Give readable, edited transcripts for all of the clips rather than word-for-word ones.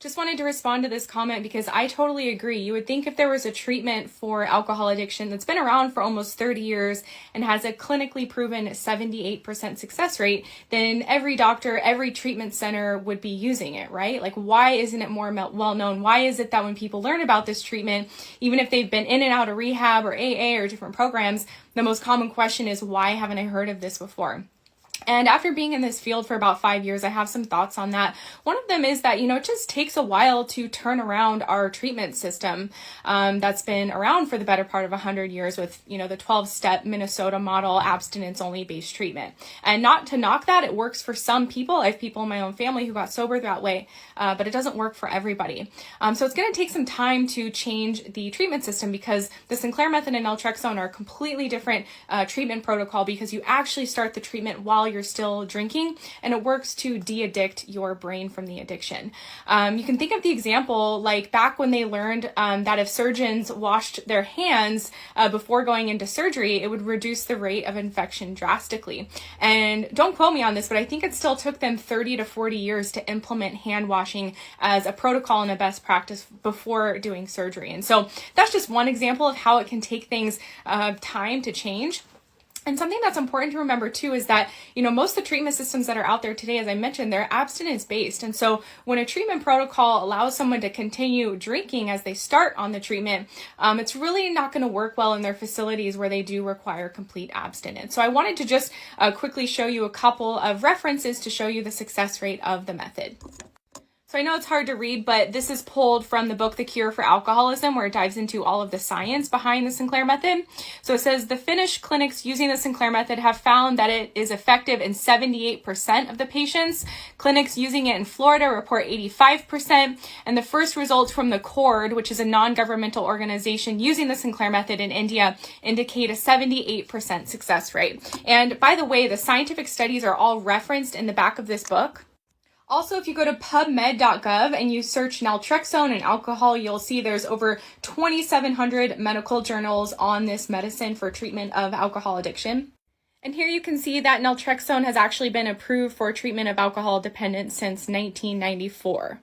Just wanted to respond to this comment because I totally agree. You would think if there was a treatment for alcohol addiction that's been around for almost 30 years and has a clinically proven 78% success rate, then every doctor, every treatment center would be using it, right? Like, why isn't it more well known? Why is it that when people learn about this treatment, even if they've been in and out of rehab or AA or different programs, the most common question is, why haven't I heard of this before? And after being in this field for about 5 years, I have some thoughts on that. One of them is that, it just takes a while to turn around our treatment system that's been around for the better part of 100 years with, the 12-step Minnesota model abstinence-only based treatment. And not to knock that, it works for some people. I have people in my own family who got sober that way, but it doesn't work for everybody. So it's going to take some time to change the treatment system because the Sinclair Method and naltrexone are a completely different treatment protocol because you actually start the treatment while you're still drinking, and it works to de-addict your brain from the addiction. You can think of the example like back when they learned that if surgeons washed their hands before going into surgery, it would reduce the rate of infection drastically. And don't quote me on this, but I think it still took them 30 to 40 years to implement hand washing as a protocol and a best practice before doing surgery. And so that's just one example of how it can take things time to change. And something that's important to remember too is that, most of the treatment systems that are out there today, as I mentioned, they're abstinence based. And so when a treatment protocol allows someone to continue drinking as they start on the treatment, it's really not going to work well in their facilities where they do require complete abstinence. So I wanted to just quickly show you a couple of references to show you the success rate of the method. So I know it's hard to read, but this is pulled from the book, The Cure for Alcoholism, where it dives into all of the science behind the Sinclair Method. So it says the Finnish clinics using the Sinclair Method have found that it is effective in 78% of the patients. Clinics using it in Florida report 85%. And the first results from the CORD, which is a non-governmental organization using the Sinclair Method in India, indicate a 78% success rate. And by the way, the scientific studies are all referenced in the back of this book. Also, if you go to pubmed.gov and you search naltrexone and alcohol, you'll see there's over 2,700 medical journals on this medicine for treatment of alcohol addiction. And here you can see that naltrexone has actually been approved for treatment of alcohol dependence since 1994.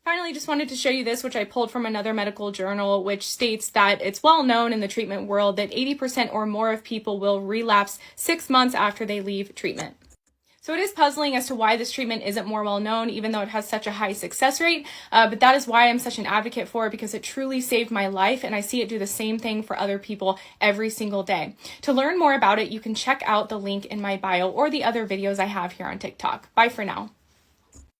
Finally, just wanted to show you this, which I pulled from another medical journal, which states that it's well known in the treatment world that 80% or more of people will relapse 6 months after they leave treatment. So it is puzzling as to why this treatment isn't more well known, even though it has such a high success rate. But that is why I'm such an advocate for it, because it truly saved my life, and I see it do the same thing for other people every single day. To learn more about it, you can check out the link in my bio or the other videos I have here on TikTok. Bye for now.